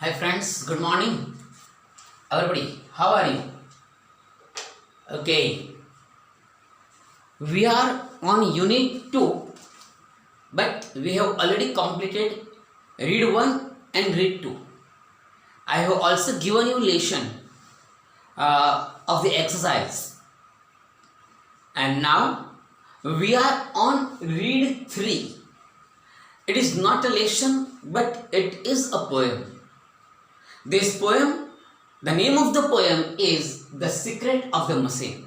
Hi friends, good morning. Everybody, how are you? Okay, we are on unit 2, but we have already completed read 1 and read 2. I have also given you lesson of the exercise, and now we are on read 3. It is not a lesson, but it is a poem. This poem, the name of the poem is The Secret of the Machine.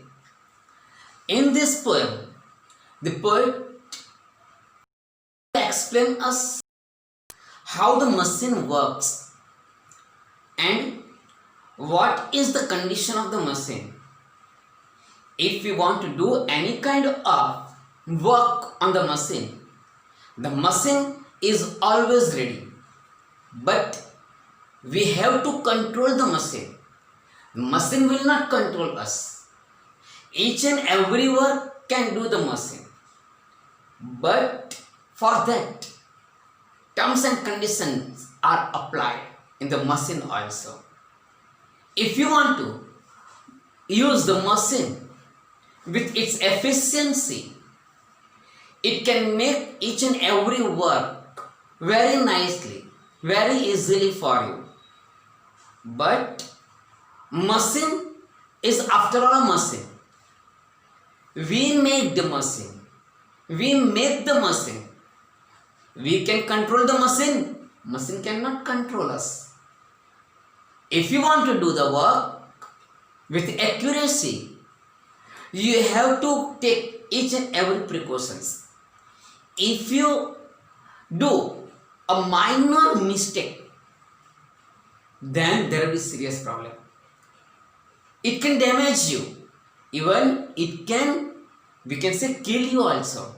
In this poem, the poet explains us how the machine works and what is the condition of the machine. If we want to do any kind of work on the machine is always ready. But we have to control the machine. The machine will not control us. Each and every work can do the machine. But for that, terms and conditions are applied in the machine also. If you want to use the machine with its efficiency, it can make each and every work very nicely, very easily for you. But machine is after all a machine. We made the machine. We make the machine. We can control the machine. Machine cannot control us. If you want to do the work with accuracy, you have to take each and every precautions. If you do a minor mistake, then there will be serious problem. It can damage you. Even it can, we can say, kill you also.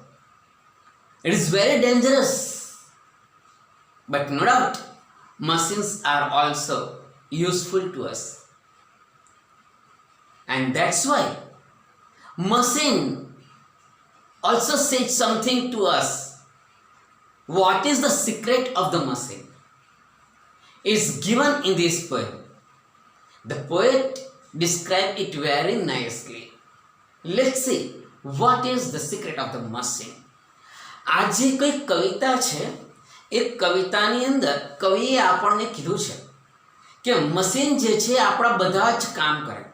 It is very dangerous. But no doubt, machines are also useful to us. And that's why machine also says something to us. What is the secret of the machine? Is given in this poem. The poet described it very nicely. Let's see what is the secret of the machine. આ જે કઈ કવિતા છે એ કવિતાની અંદર કવિએ આપણને કીધું છે કે machine જે છે આપણા બધા જ કામ કરે,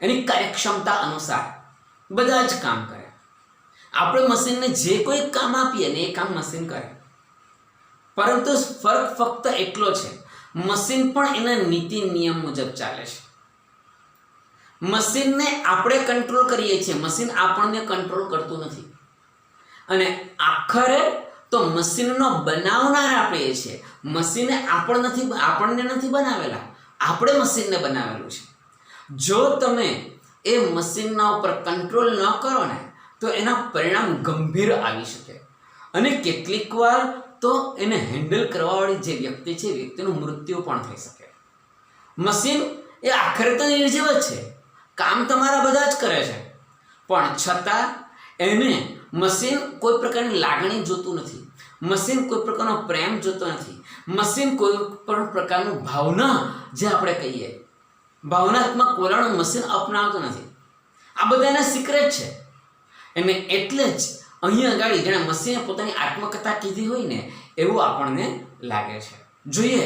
એની કાર્યક્ષમતા અનુસાર બધા જ કામ કરે. આપણે મશીનને જે કોઈ કામ આપીએ ને એ કામ મશીન કરે. પરંતુ ફરક ફક્ત એટલો છે, મશીન પણ એના નીતિ નિયમ મુજબ ચાલે છે. મશીનને આપણે કંટ્રોલ કરીએ છીએ, મશીન આપણને કંટ્રોલ કરતું નથી. અને આખરે તો મશીનનો બનાવનાર આપણે છીએ. મશીને આપણને નથી બનાવેલા, આપણે મશીનને બનાવેલું છે. જો તમે એ મશીનના ઉપર કંટ્રોલ ન કરો ને તો એના પરિણામ ગંભીર આવી શકે. અને કેટલીક વાર તો એને હેન્ડલ કરવાવાળી જે વ્યક્તિ છે, વ્યક્તિનું મૃત્યુ પણ થઈ શકે. મશીન એ આખરે તો નિર્જીવ જ છે, કામ તમારા બધા જ કરે છે, પણ છતાં એને મશીન કોઈ પ્રકારની લાગણી જોતું નથી, મશીન કોઈ પ્રકારનો પ્રેમ જોતો નથી, મશીન કોઈ પણ પ્રકારનું ભાવના જે આપણે કહીએ ભાવનાત્મક વલણ મશીન અપનાવતો નથી. આ બધા એના સિક્રેટ છે. એને એટલે જ અહીં આગળ જેણે મશીને પોતાની આત્મકથા કીધી હોય ને એવું આપણને લાગે છે. જોઈએ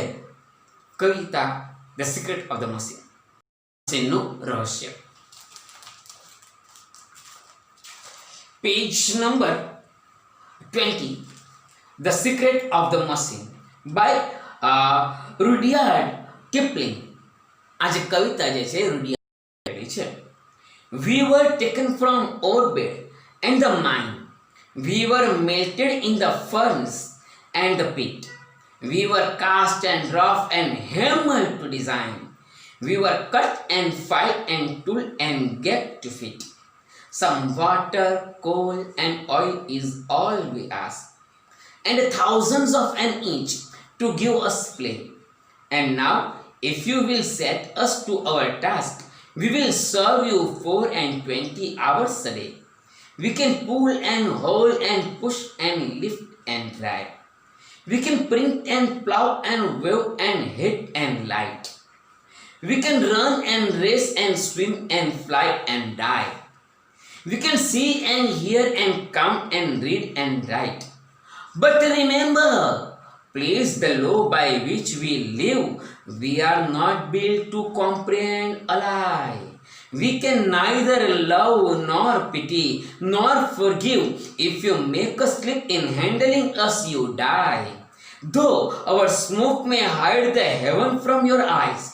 કવિતા the secret of the machine, મશીનનું રહસ્ય. Page number 20, The Secret of the Machine by Rudyard Kipling. આ જે કવિતા જે છે રૂડિયાર્ડ છે. We were taken from our bed and the mine. We were melted in the furnace and the pit. We were cast and rough and hammered to design. We were cut and filed and tooled and get to fit. Some water, coal and oil is all we ask, and thousands of an inch to give us play. And now, if you will set us to our task, we will serve you 24 hours a day. We can pull and hold and push and lift and drive. We can print and plow and wave and hit and light. We can run and race and swim and fly and die. We can see and hear and count and read and write. But remember, please, the law by which we live, we are not built to comprehend a lie. We can neither love nor pity nor forgive. If you make a slip in handling us, you die. Though our smoke may hide the heaven from your eyes,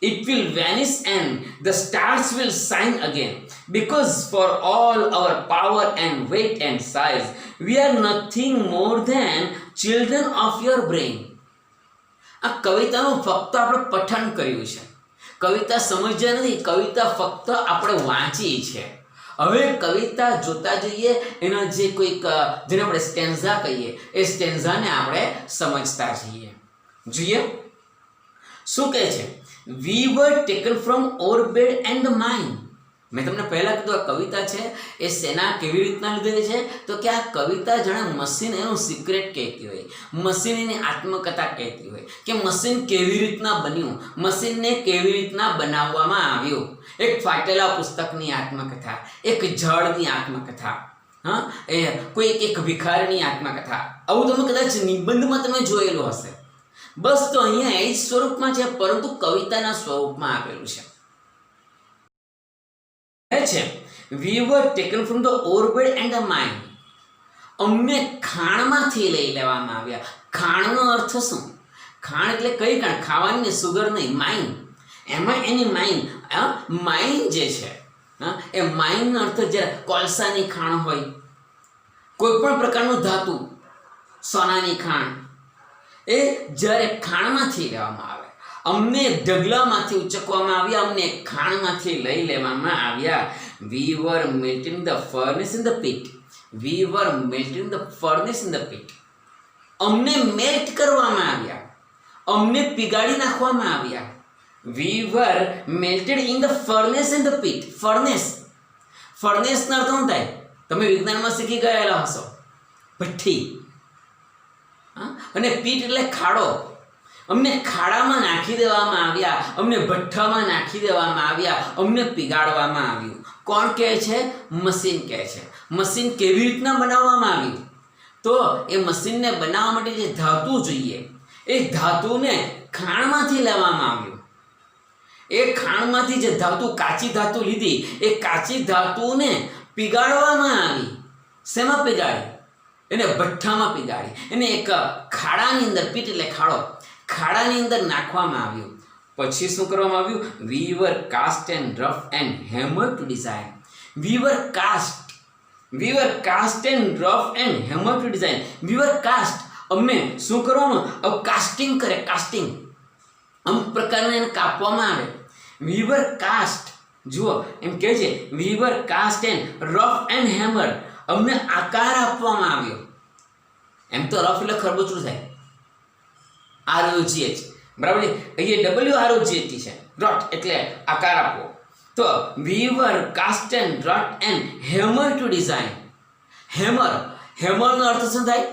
it will vanish and the stars will shine again. Because for all our power and weight and size, we are nothing more than children of your brain. આ કવિતાનું ફક્ત આપણે પઠન કર્યું છે, કવિતા સમજ્યા નથી, કવિતા ફક્ત આપણે વાંચી છે. હવે કવિતા જોતા જઈએ, એના જે કોઈક જેને આપણે સ્ટેન્ઝા કહીએ, એ સ્ટેન્ઝાને આપણે સમજતા જઈએ. જોઈએ શું કહે છે? We were taken from our bed and the mind. મેં તમને પહેલાં કીધું આ કવિતા છે એ સેના કેવી રીતના લીધેલી છે, તો કે આ કવિતા જાણે મશીન એનું સિક્રેટ કહેતી હોય, મશીન એની આત્મકથા કહેતી હોય કે મશીન કેવી રીતના બન્યું, મશીનને કેવી રીતના બનાવવામાં આવ્યું. એક ફાટેલા પુસ્તકની આત્મકથા, એક જળની આત્મકથા, હા, એ કોઈ એક ભિખારીની આત્મકથા. આવું તમે કદાચ નિબંધમાં તમે જોયેલું હશે. બસ તો અહીંયા એ જ સ્વરૂપમાં છે, પરંતુ કવિતાના સ્વરૂપમાં આપેલું છે. We were taken from the orbit and the mind. અમને ખાણમાંથી લઈ લેવામાં આવ્યા. ખાણનો અર્થ શું? ખાણ એટલે કઈ ખાણ? ખાવાની ને, સુગર નહીં, માઇન. એમાં એની માઇન જે છે, એ માઇનનો અર્થ જ્યારે કોલસાની ખાણ હોય, કોઈ પણ પ્રકારનું ધાતુ, સોનાની ખાણ, એ જ્યારે ખાણમાંથી લેવામાં આવે, અમને ઢગલામાંથી ઉચકવામાં આવ્યા, અમને ખાણમાંથી લઈ લેવામાં આવ્યા. We were melted in the furnace in the pit. We were melted in the furnace in the pit. અમને મેલ્ટ કરવામાં આવ્યા, અમને પીગાડી નાખવામાં આવ્યા. We were melted in the furnace in the pit. ફર્નેસનો અર્થ શું થાય? તમે વિજ્ઞાનમાં શીખી ગયેલા હશો, ભઠ્ઠી. અને પીટ એટલે ખાડો. અમને ખાડામાં નાખી દેવામાં આવ્યા, અમને ભઠ્ઠામાં નાખી દેવામાં આવ્યા, અમને પીગાડવામાં આવ્યું. કોણ કહે છે? મશીન કહે છે. મશીન કેવી રીતના બનાવવામાં આવ્યું? તો એ મશીનને બનાવવા માટે જે ધાતુ જોઈએ, એ ધાતુને ખાણમાંથી લેવામાં આવ્યું. એ ખાણમાંથી જે ધાતુ, કાચી ધાતુ લીધી, એ કાચી ધાતુને પીગાડવામાં આવી. શેમાં પીગાડી? એને ભઠ્ઠામાં પીગાડી. એને એક ખાડાની અંદર, પીટ એટલે ખાડો, ખાડાની અંદર નાખવામાં આવ્યું. પછી શું કરવામાં આવ્યું? We were cast and rough and hammered to design. We were cast and rough and hammered to design. We were cast. અમને શું કરવાનું? હવે કાસ્ટિંગ કરે, કાસ્ટિંગ અમુક પ્રકારના એને કાપવામાં આવે. We were cast, જુઓ એમ કહે છે, we were cast and rough and hammered. અમને આકાર આપવામાં આવ્યો. એમ તો રફ એટલે ખરબચડું થાય, ROGH, બરાબર છે. અહીંયા WROGH છે, રોટ એટલે આકાર આપવો. તો we were cast and wrought and hammered to design. હેમરનો અર્થ શું થાય?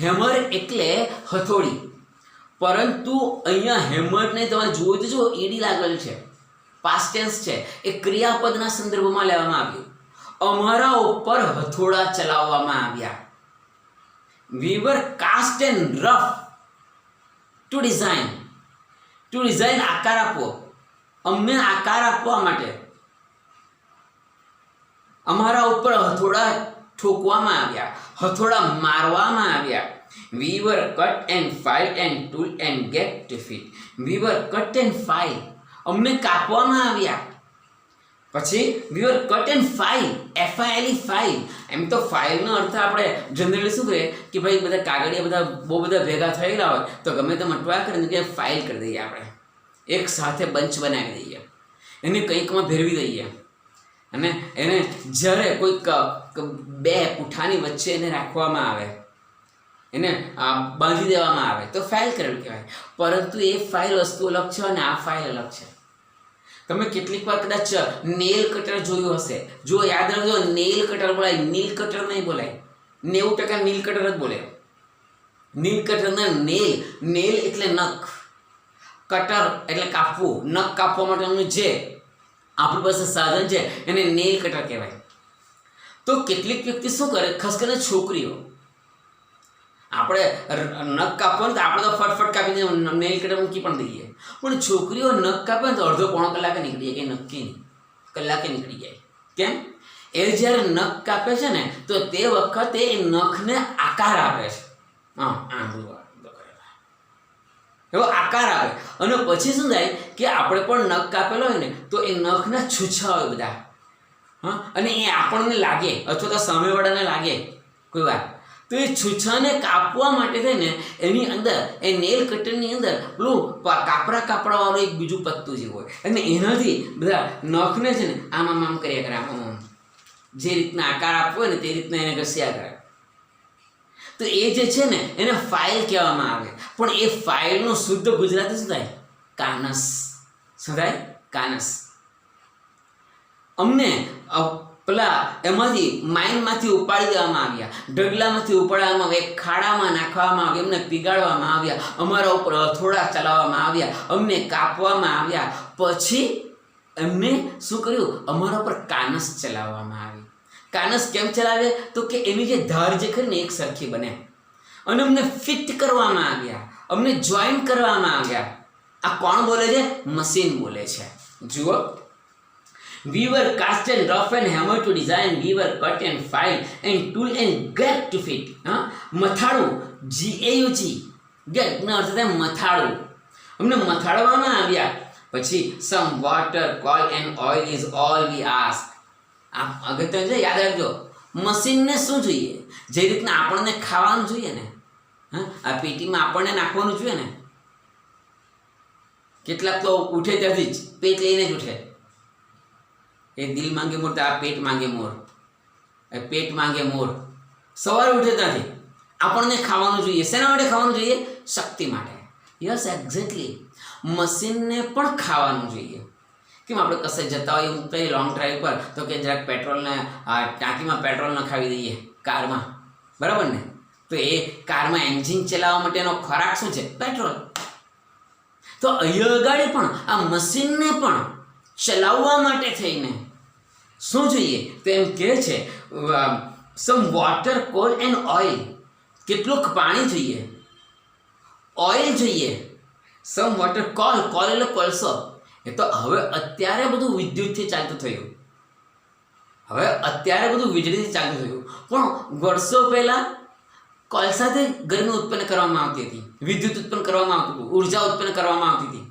હેમર એટલે હથોડી, પરંતુ અહીંયા હેમરને તમે જુઓ તો જો ઈડી લાગેલ છે, પાસ્ટ ટેન્સ છે, એ ક્રિયાપદના સંદર્ભમાં લેવામાં આવ્યું. અમારા ઉપર હથોડા ચલાવવામાં આવ્યા. We were cast and rough to design. આકાર આપવો, અમને આકાર આપવા માટે અમારા ઉપર હથોડા ઠોકવામાં આવ્યા, હથોડા મારવામાં આવ્યા. We were cut and filed and tool and get to fit. We were cut and filed. અમને કાપવામાં આવ્યા. પછી we were cut and filed, FILE, file. એમ તો ફાઇલનો અર્થ આપણે જનરલી શું કહીએ કે ભાઈ બધા કાગળિયા બધા બહુ બધા ભેગા થયેલા હોય તો ગમે તે મટવા કરીને કે ફાઇલ કરી દઈએ, આપણે એક સાથે બંચ બનાવી દઈએ, એને કંઈકમાં ભેરવી દઈએ, અને એને જ્યારે કોઈક બે પૂઠાની વચ્ચે એને રાખવામાં આવે, એને બાંધી દેવામાં આવે તો ફાઇલ કરેલું કહેવાય. પરંતુ એ ફાઇલ વસ્તુ અલગ છે અને આ ફાઇલ અલગ છે. તમે કેટલીક વાર કદાચ નેલ કટર જોયું હશે. જો યાદ રાખજો, નેલ કટર બોલાય, નીલ કટર નહીં બોલાય. 90% નીલ કટર જ બોલે. નીલ કટરના નેલ એટલે નખ, કટર એટલે કાપવું, નખ કાપવા માટેનું જે આપણી પાસે સાધન છે એને નેલ કટર કહેવાય. તો કેટલીક વ્યક્તિ શું કરે, ખાસ કરીને છોકરીઓ, આપણે નખ કાપવાનું તો આપણે તો ફટફટ કાપી દઈએ, નેલ કટર મૂકી પણ દઈએ, પણ છોકરીઓ નખ કાપે ને તો અડધો પોણો કલાકે નીકળી જાય, કંઈ નક્કી નહીં, કલાકે નીકળી જાય. કેમ? એ જ્યારે નખ કાપે છે ને તો તે વખતે એ નખને આકાર આપે છે. એવો આકાર આવે અને પછી શું થાય કે આપણે પણ નખ કાપેલો હોય ને તો એ નખના છૂછા હોય બધા, અને એ આપણને લાગે અથવા તો સામેવાળાને લાગે કોઈ વાર, તો એ છૂછાને કાપવા માટે થઈને એની અંદર એ નેલ કટરની અંદર પેલું કાપડાવાળું એક બીજું પત્તું જેવું હોય, અને એનાથી બધા નખને છે ને આમ કર્યા કરે, આમ જે રીતના આકાર આપવો હોય ને તે રીતના એને ઘસ્યા કરે. તો એ જે છે ને એને ફાઇલ કહેવામાં આવે, પણ એ ફાઇલનું શુદ્ધ ગુજરાતી શું થાય? કાનસ. શું થાય? કાનસ. અમને પેલા એમાંથી માઇનમાંથી ઉપાડી દેવામાં આવ્યા, ઢગલામાંથી ઉપાડવામાં આવ્યા, એક ખાડામાં નાખવામાં આવ્યા, અમને પીગાળવામાં આવ્યા, અમારા ઉપર હથોડા ચલાવવામાં આવ્યા, અમને કાપવામાં આવ્યા, પછી એમને શું કર્યું? અમારા ઉપર કાનસ ચલાવવામાં આવી. કાનસ કેમ ચલાવે? તો કે એની જે ધાર જે ખરી ને એક સરખી બને, અને અમને ફિટ કરવામાં આવ્યા, અમને જોઈન કરવામાં આવ્યા. આ કોણ બોલે છે? મશીન બોલે છે. જુઓ, we were cast and rough and hammer to design, we were cut and file and tool and get to fit. મથાળું, GAUG, get નો અર્થ થાય મથાળું. અમને મથાળવામાં આવ્યા. પછી some water, coal and oil is all we ask. આ અગત્યનું છે, યાદ રાખજો. મશીનને શું જોઈએ? જે રીતના આપણને ખાવાનું જોઈએ ને, આ પેટીમાં આપણને નાખવાનું જોઈએ ને. કેટલાક તો ઉઠે ત્યાંથી જ પેટ લઈને જ ઉઠે. એ દિલ માંગે મોર તો આ પેટ માંગે મોર, એ પેટ માંગે મોર. સવારે ઉઠે ત્યાંથી આપણને ખાવાનું જોઈએ. શેના માટે ખાવાનું જોઈએ? શક્તિ માટે. Yes, exactly. મશીનને પણ ખાવાનું જોઈએ. કેમ આપણે કશે જતા હોઈએ કંઈ લોંગ ડ્રાઈવ પર, તો કે જરાક પેટ્રોલને ટાંકીમાં પેટ્રોલ નખાવી દઈએ કારમાં, બરાબર ને? તો એ કારમાં એન્જિન ચલાવવા માટેનો ખોરાક શું છે? પેટ્રોલ. તો અહીંયા આગળ પણ આ મશીનને પણ ચલાવવા માટે થઈને શું જોઈએ? તો એમ કહે છે some water, call and oil. કેટલુંક પાણી જોઈએ, ઓઇલ જોઈએ. સમ વોટર, કોલ એટલે કોલસો. એ તો હવે અત્યારે બધું વિદ્યુતથી ચાલતું થયું, હવે અત્યારે બધું વીજળીથી ચાલતું થયું, પણ વર્ષો પહેલાં કોલસાથી ગરમી ઉત્પન્ન કરવામાં આવતી હતી, વિદ્યુત ઉત્પન્ન કરવામાં આવતું હતું, ઉર્જા ઉત્પન્ન કરવામાં આવતી હતી.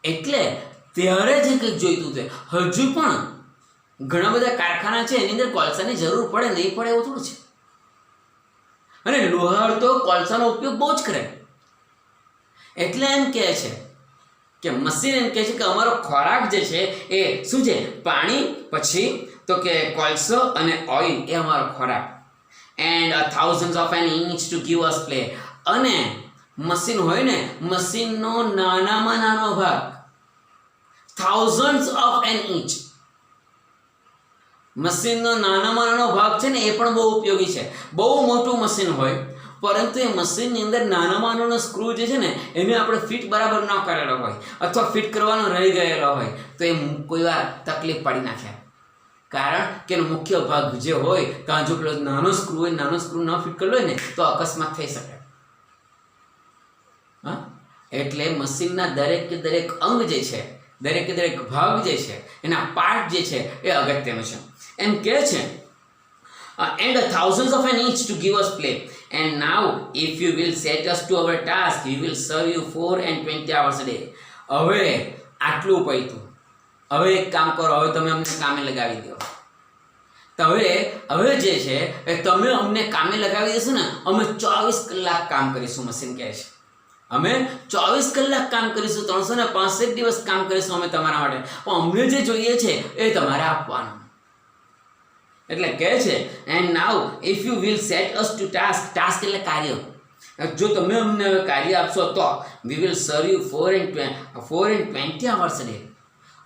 એટલે ત્યારે જે કંઈક જોઈતું છે, હજુ પણ ઘણા બધા કારખાના છે એની અંદર કોલસાની જરૂર પડે, નહીં પડે એવું થોડું છે. અને લોહાર તો કોલસાનો ઉપયોગ બહુ જ કરે. એટલે એમ કહે છે કે મશીન એમ કહે છે કે અમારો ખોરાક જે છે એ શું છે? પાણી, પછી તો કે કોલસો અને ઓઇલ, એ અમારો ખોરાક. And thousands of an inch to give us play. અને મશીન હોય ને, મશીનનો નાનામાં નાનો ભાગ, thousands of an inch, મશીનનો નાનામાં નાનો ભાગ છે ને એ પણ બહુ ઉપયોગી છે. બહુ મોટું મશીન હોય પરંતુ એ મશીનની અંદર નાનામાં નાનો સ્ક્રૂ જે છે ને એને આપણે ફિટ બરાબર ન કરેલો હોય અથવા ફિટ કરવાનો રહી ગયેલો હોય તો એ કોઈ વાર તકલીફ પડી નાખે. કારણ કે એનો મુખ્ય ભાગ જે હોય ત્યાં જો પેલો નાનો સ્ક્રૂ હોય, નાનો સ્ક્રૂ ન ફિટ કરેલો હોય ને તો અકસ્માત થઈ શકે. એટલે મશીનના દરેક કે દરેક અંગ જે છે, દરેક કે દરેક ભાગ જે છે, એના પાર્ટ જે છે એ અગત્યનો છે. એમ કહે છે and thousands of an inch to give us play. And now if you will set us to our task, we will serve you 4 and 20 hours a day. હવે આટલું પૈતું, હવે એક કામ કરો, હવે તમે અમને કામે લગાવી દો. તો હવે જે છે એ તમે અમને કામે લગાવી દેશો ને, અમે 24 કલાક કામ કરીશું. મશીન કહે છે અમે 24 કલાક કામ કરીશું, 365 દિવસ કામ કરીશું અમે તમારા માટે, પણ અમને જે જોઈએ છે એ તમારે આપવાનું. એટલે કહે છે and now if you will set us to task, task એટલે કાર્ય, જો તમે અમને કાર્ય આપશો તો we will serve you 4 and 20 hours a day.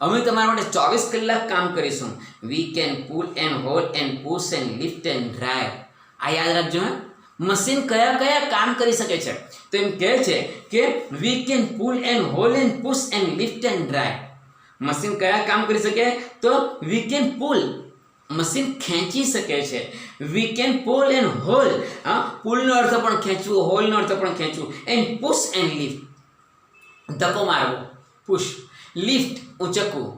અમે તમારા માટે 24 કલાક કામ કરીશું. We can pull and hold and push and lift and drive. આ યાદ રાખજો. મશીન કયા કયા કામ કરી શકે છે? તો એમ કહે છે કે we can pull and hold and push and lift and drive. Machine કયા કામ કરી શકે? તો વી કેન પુલ, મશીન ખેંચી શકે છે. We can pull and haul, પુલનો અર્થ પણ ખેંચવું, હોલનો અર્થ પણ ખેંચવું. એન્ડ પુશ એન્ડ લિફ્ટ, ધક્કો મારવો, પુશ. લિફ્ટ, ઊંચકવું,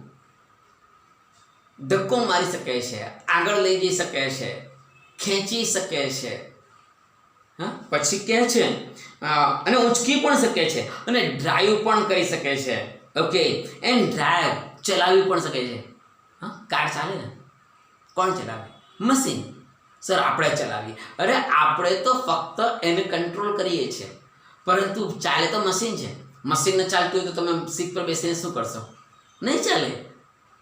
ધક્કો મારી શકે છે, આગળ લઈ જઈ શકે છે, ખેંચી શકે છે. પછી કહે છે અને ઊંચકી પણ શકે છે, અને ડ્રાઈવ પણ કરી શકે છે. ઓકે, એન્ડ ડ્રાઈવ, ચલાવી પણ શકે છે. કાર ચાલે ને, કોણ ચલાવે? મશીન. સર આપણે ચલાવીએ. અરે આપણે તો ફક્ત એને કંટ્રોલ કરીએ છીએ, પરંતુ ચાલે તો મશીન છે. મશીનને ચાલતું હોય તો તમે સીટ પર બેસીને શું કરશો? નહીં ચાલે.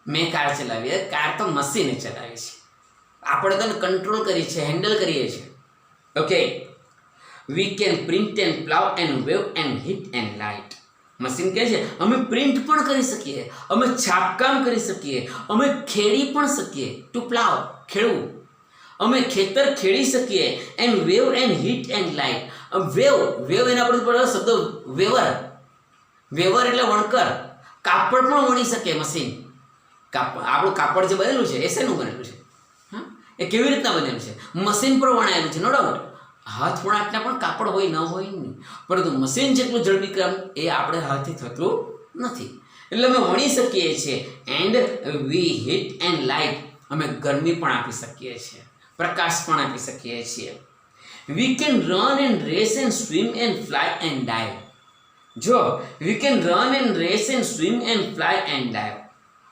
મેં કાર ચલાવી, કાર તો મશીને ચલાવી છે, આપણે તો કંટ્રોલ કરીએ છીએ, હેન્ડલ કરીએ છીએ. Okay, we can print and plough and wave and heat and light. Machine કહે છે અમે પ્રિન્ટ પણ કરી શકીએ, અમે છાપકામ કરી શકીએ, અમે ખેડી પણ શકીએ. ટુ પ્લાવ, ખેડવું, અમે ખેતર ખેડી શકીએ. And wave and heat and light. Wave, wave એના પર શબ્દ વેવર, વેવર એટલે વણકર. કાપડ પણ વણી શકે મશીન. આપણું કાપડ જે બનેલું છે એ શેનું બનેલું છે? એ કેવી રીતના બનેલું છે? મશીન પર વણાયેલું છે, નો ડાઉટ. હાથ વણાટના પણ કાપડ હોય ન હોય નહીં, પરંતુ મશીન જેટલું ઝડપી કામ એ આપણે હાથથી થતું નથી. એટલે અમે વણી શકીએ છીએ. And we heat and light, અમે ગરમી પણ આપી શકીએ છીએ, પ્રકાશ પણ આપી શકીએ છીએ. We can run and race and swim and fly and dive. જો we can run and race and swim and fly and dive,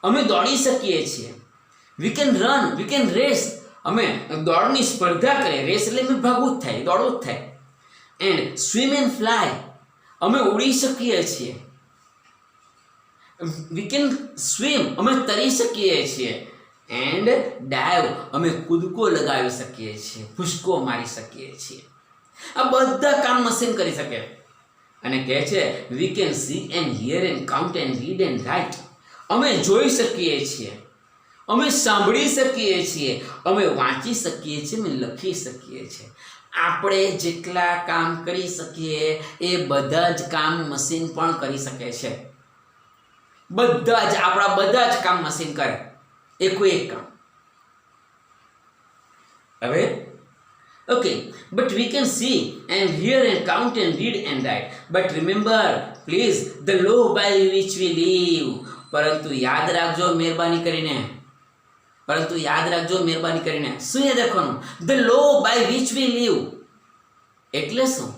અમે દોડી શકીએ છીએ. We can run, we can race, અમે દોડની સ્પર્ધા કરીએ. રેસ એટલે મેં ભાગવું જ થાય, દોડવું જ થાય. એન્ડ સ્વિમ એન્ડ ફ્લાય, અમે ઉડી શકીએ છીએ. વી કેન સ્વિમ, અમે તરી શકીએ છીએ. એન્ડ ડાઇવ, અમે કૂદકો લગાવી શકીએ છીએ, ભૂસકો મારી શકીએ છીએ. આ બધા કામ મશીન કરી શકે. અને કહે છે we can see and here and count and read and write. અમે જોઈ શકીએ છીએ, અમે સાંભળી શકીએ છીએ, અમે વાંચી શકીએ છીએ, અમે લખી શકીએ છીએ. આપણે જેટલા કામ કરી શકીએ એ બધા જ કામ મશીન પણ કરી શકે છે. બધા જ, આપણા બધા જ કામ મશીન કરે, એકોઈ એક કામ. હવે okay, but we can see and hear and count and read and write, but remember please the law by which we live. પરંતુ યાદ રાખજો મહેરબાની કરીને, પરંતુ યાદ રાખજો મહેરબાની કરીને. શું યાદ રાખવાનું? The law by which we live. એટલે શું?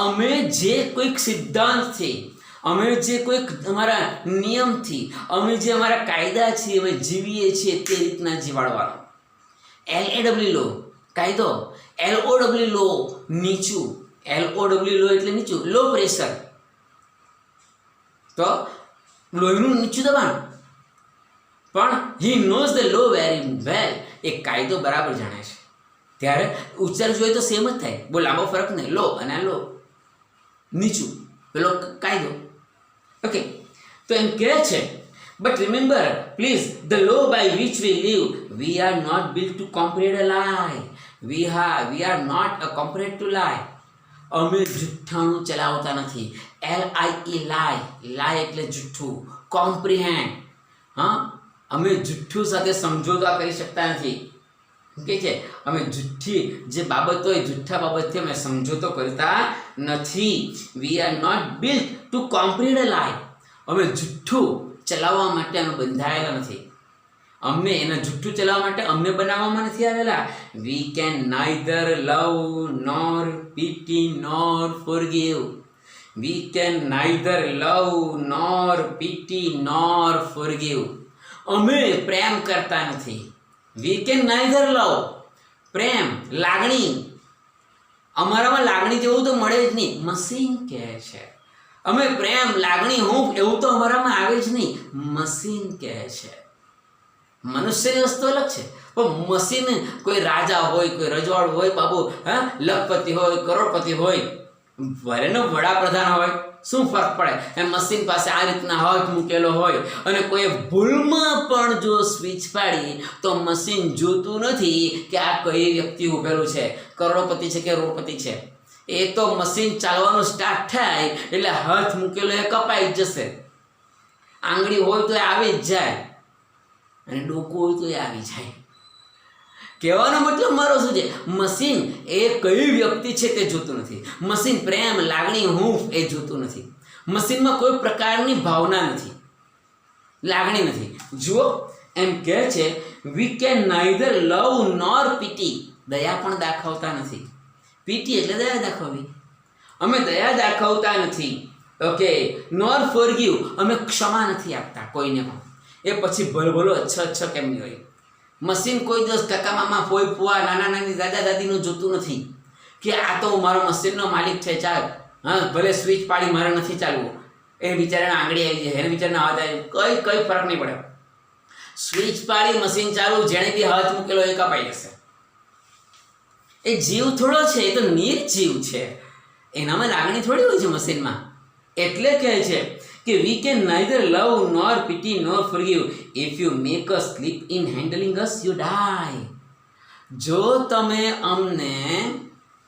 અમે જે કોઈક સિદ્ધાંતથી, અમે જે કોઈક અમારા નિયમથી, અમે જે અમારા કાયદા છે અમે જીવીએ છીએ તે રીતના જીવાડવાનો. LAW લો, કાયદો. LOW લો, નીચું. LOW લો એટલે નીચું, લો પ્રેશર. તો લોહીનું નીચું દબાણ. પણ he knows the law very well. એ કાયદો બરાબર જાણે છે. ત્યારે ઉચ્ચાર જોઈએ તો સેમ જ થાય, બહુ લાંબો ફરક નહીં. લો અને લો, નીચું, પેલો કાયદો. ઓકે, તો એમ કહે છે but remember please the law by which we live, we are not built to comprehend a lie. We are not a comprehend to lie. અમે જુઠ્ઠાણું ચલાવતા નથી. LIE લાય, લાય એટલે જુઠ્ઠું. કોમ્પ્રિહેન્ડ, અમે જુઠ્ઠું સાથે સમજોતા કરી શકતા નથી. કે છે અમે જુઠ્ઠી જે બાબત હોય, જુઠ્ઠા બાબતથી અમે સમજોતો કરતા નથી. We are not built to comprehend a lie. અમે જુઠ્ઠું ચલાવવા માટે અમે બંધાયેલા નથી. અમને એના જુઠ્ઠું ચલાવવા માટે અમને બનાવવામાં નથી આવેલા. We can neither love nor pity nor forgive. We can neither love nor pity nor forgive. અમે પ્રેમ કરતા નથી. વી કેન નાઈધર લવ, પ્રેમ, લાગણી. અમારામાં લાગણી જેવું તો મળે જ નહીં, મશીન કહે છે. અમે પ્રેમ, લાગણી, હું એવું તો અમારામાં આવે જ નહીં, મશીન કહે છે. મનુષ્યની વસ્તુ અલગ છે, પણ મશીન કોઈ રાજા હોય, કોઈ રજવાડું હોય, બાબુ લખપતિ હોય, કરોડપતિ હોય, ભલે ને વડાપ્રધાન હોય, શું ફરક પડે? એ મશીન પાસે આ રીતના હાથ મૂકેલો હોય અને કોઈ ભૂલમાં પણ જો સ્વિચ પાડી તો મશીન જોતું નથી કે આ કઈ વ્યક્તિ ઊભેલું છે, કરોડપતિ છે કે રોડપતિ છે. એ તો મશીન ચાલવાનું સ્ટાર્ટ થાય એટલે હાથ મૂકેલો એ કપાઈ જ જશે. આંગળી હોય તો એ આવી જ જાય અને ડોકું હોય તો એ આવી જાય. કહેવાનો મતલબ મારો શું છે? મશીન એ કઈ વ્યક્તિ છે તે જોતું નથી. મશીન પ્રેમ, લાગણી, હૂંફ એ જોતું નથી. મશીનમાં કોઈ પ્રકારની ભાવના નથી, લાગણી નથી. જુઓ, એમ કહે છે we can neither love nor pity. દયા પણ દાખવતા નથી. પીટી એટલે દયા દાખવવી. અમે દયા દાખવતા નથી. ઓકે. નોર ફોરગીવ, અમે ક્ષમા નથી આપતા કોઈને પણ. એ પછી ભલો અચ્છા કેમ નહીં હોય? મશીન કોઈ દિવસ કાકા મામા, ફોઈ ફુવા, નાના નાની, દાદા દાદીનું જોતું નથી કે આ તો મારો મશીનનો માલિક છે, ચાલ હા ભલે સ્વિચ પાડી, મારે નથી ચાલવું. એ બિચારાને આંગળી આવી જાય, એને બિચારાને હાથ આવી, કઈ ફરક નહીં પડે. સ્વિચ પાડી મશીન ચાલુ, જેણે બી હાથ મૂકેલો એ કપાઈ જશે. એ જીવ થોડો છે, એ તો નિર્જીવ છે. એનામાં લાગણી થોડી હોય છે મશીનમાં. એટલે કહે છે કે we can neither love nor pity nor forgive. If you make us slip in handling us you die. જો તમે અમને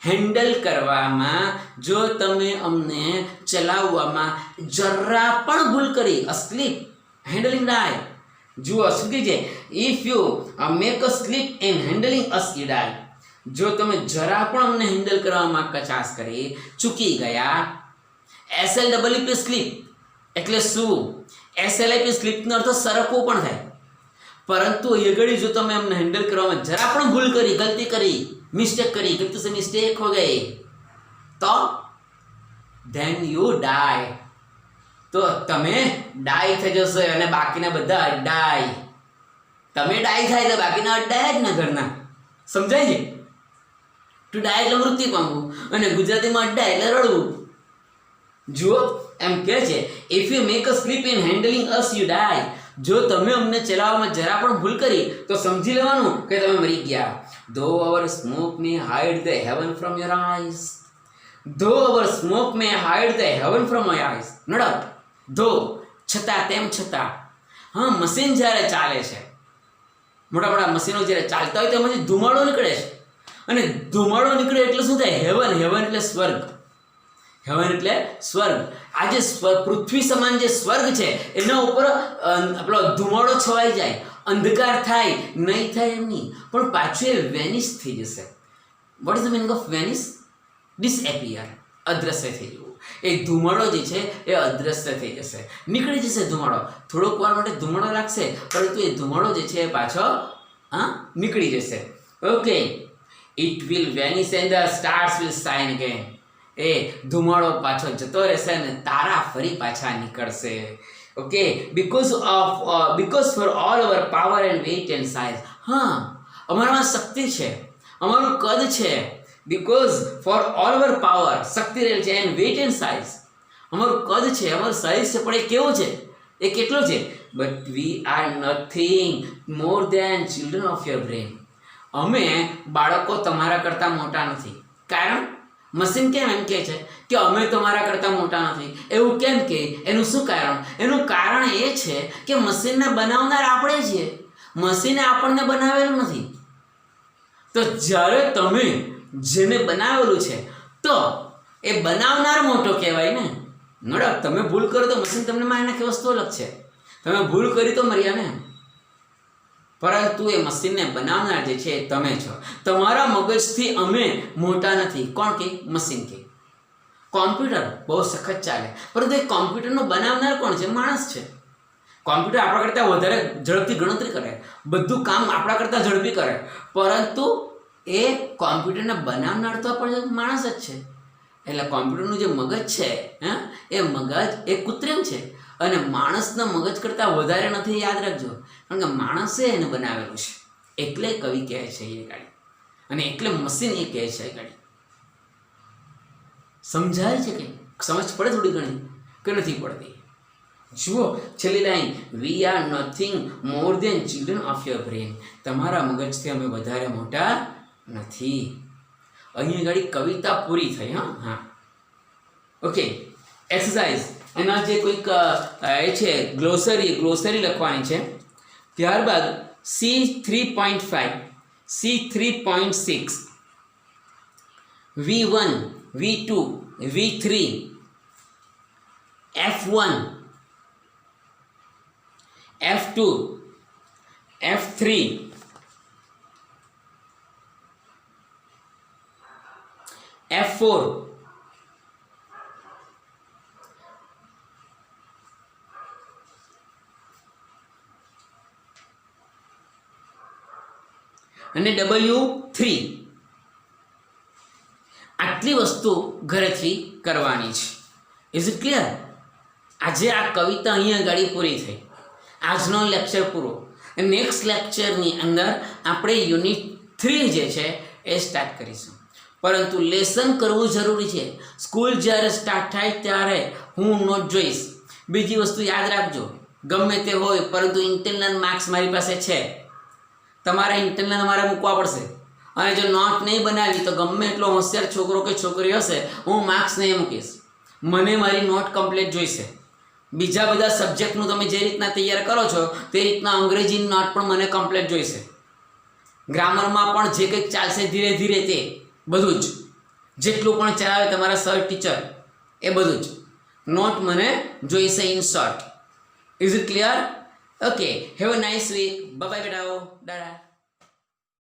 હેન્ડલ કરવામાં, જો તમે અમને ચલાવવામાં જરા પણ ભૂલ કરી, અસ્લીપ, હેન્ડલિંગ ડાય. જુઓ શું કહે છે? If you make us slip in handling us you die. જો તમે જરા પણ અમને હેન્ડલ કરવામાં કચાશ કરી, ચૂકી ગયા. SLEEP સ્લીપ એટલે શું? SLEEP સ્લીપનો અર્થ સરકવું પણ થાય. પરંતુ એ ઘડી જો તમે અમને હેન્ડલ કરવામાં જરા પણ ભૂલ કરી, ગલતી કરી, મિસ્ટેક કરી, ગલતી સે મિસ્ટેક હો ગઈ, તો ધેન યુ ડાય. તો તમે ડાય થઈ જશો અને બાકીના બધા ડાય. તમે ડાય થાય એટલે બાકીના ડાય જ ના ઘરના. સમજાય છે? ટુ ડાય એટલે મૃત્યુ પામવું અને ગુજરાતીમાં ડાય એટલે રડવું. જુઓ, એમ કહે છે if you make a slip in handling us you die. જો તમે અમને ચલાવવામાં જરા પણ ભૂલ કરી તો સમજી લેવાનું કે તમે મરી ગયા. Though our smoke may hide the heaven from your eyes. Though our smoke may hide the heaven from your eyes. નડક ધો છતાં, તેમ છતાં. હા, મશીન જ્યારે ચાલે છે, મોટા મશીનો જ્યારે ચાલતા હોય તો એમાંથી ધુમાડો નીકળે છે. અને ધુમાડો નીકળે એટલે શું થાય? હેવન. હેવન એટલે સ્વર્ગ. હેવન એટલે સ્વર્ગ. આ જે પૃથ્વી સમાન જે સ્વર્ગ છે એના ઉપર આપણો ધુમાડો છવાઈ જાય, અંધકાર થાય, નહીં થાય એમ નહીં, પણ પાછું એ વેનિશ થઈ જશે. What is the meaning of vanish? Disappear, અદ્રશ્ય થઈ જવું. એ ધુમાડો જે છે એ અદ્રશ્ય થઈ જશે, નીકળી જશે ધુમાડો. થોડોક વાર માટે ધુમાડો લાગશે, પરંતુ એ ધુમાડો જે છે એ પાછો નીકળી જશે. Okay. It will vanish and the stars will shine again. એ ધુમાડો પાછો જતો રહેશે અને તારા ફરી પાછા નીકળશે. Okay. Because for all our power and weight and size. હા, અમારામાં શક્તિ છે, અમારું કદ છે. Because for all our power, શક્તિ રહેલ છે, એન્ડ વેઇટ એન્ડ સાઇઝ, અમારું કદ છે, અમારું સાઇઝ છે, પણ એ કેવો છે? એ કેટલો છે? But we are nothing more than children of your brain. અમે બાળકો તમારા કરતાં મોટા નથી. કારણ? મશીન કેમ એમ કહે છે કે અમે તમારા કરતાં મોટા નથી? એવું કેમ કે? એનું શું કારણ? એનું કારણ એ છે કે મશીનને બનાવનાર આપણે છીએ, મશીને આપણને બનાવેલું નથી. તો જ્યારે તમે જેને બનાવેલું છે તો એ બનાવનાર મોટો કહેવાય ને. નડક તમે ભૂલ કરો તો મશીન તમને મારી નાખે, વસ્તુ અલગ છે. તમે ભૂલ કરી તો મર્યા ને, પરંતુ એ મશીનને બનાવનાર જે છે એ તમે છો. તમારા મગજથી અમે મોટા નથી. કોણ કે? મશીન કે. કોમ્પ્યુટર બહુ સખત ચાલે, પરંતુ એ કોમ્પ્યુટરનો બનાવનાર કોણ છે? માણસ છે. કોમ્પ્યુટર આપણા કરતાં વધારે ઝડપથી ગણતરી કરે, બધું કામ આપણા કરતાં ઝડપી કરે, પરંતુ એ કોમ્પ્યુટરને બનાવનાર તો પણ માણસ જ છે. એટલે કોમ્પ્યુટરનું જે મગજ છે એ મગજ એ કૃત્રિમ છે અને માણસના મગજ કરતાં વધારે નથી, યાદ રાખજો. કારણ કે માણસે એને બનાવેલું છે, એટલે કવિ કહે છે એ ગાડી, અને એટલે મશીન એ કહે છે એ ગાડી. સમજાય છે કે સમજ પડે થોડી ઘણી કે નથી પડતી? જુઓ છેલ્લી line, we are nothing more than children of your brain. તમારા મગજથી અમે વધારે મોટા નથી. અહીં ગાડી કવિતા પૂરી થઈ. હા, ઓકે એક્સરસાઇઝ એના જે કોઈક એ છે ગ્લોસરી લખવાની છે. ત્યારબાદ C3.5 C3.6 V1 V2 V3 F1 F2 F3 F4 અને W3. આટલી વસ્તુ ઘરેથી કરવાની છે. Is it clear? આજે આ કવિતા અહીંયા ગાડી પૂરી થઈ. આજનો લેક્ચર પૂરો. નેક્સ્ટ લેક્ચરની અંદર આપણે યુનિટ 3 જે છે એ સ્ટાર્ટ કરીશું. પરંતુ લેસન કરવું જરૂરી છે. સ્કૂલ જ્યારે સ્ટાર્ટ થાય ત્યારે હું નોટ જોઈશ. બીજી વસ્તુ યાદ રાખજો, ગમે તે હોય પરંતુ ઇન્ટરનલ માર્ક્સ મારી પાસે છે. તમારે ઇન્ટરનલ મારે મૂકવા પડશે. અને જો નોટ નહીં બનાવી તો ગમે એટલો હોશિયાર છોકરો કે છોકરી હશે, હું માર્ક્સ નહીં મૂકીશ. મને મારી નોટ કમ્પ્લીટ જોઈશે. બીજા બધા સબ્જેક્ટનું તમે જે રીતના તૈયાર કરો છો તે રીતના અંગ્રેજીની નોટ પણ મને કમ્પ્લીટ જોઈશે. ગ્રામરમાં પણ જે કંઈક ચાલશે ધીરે ધીરે તે બધું જ જેટલું પણ ચલાવે તમારા સર ટીચર એ બધું જ નોટ મને જોઈશે in short. Is it clear? Okay, have a nice week. Bye bye બેટાઓ. ડાડા.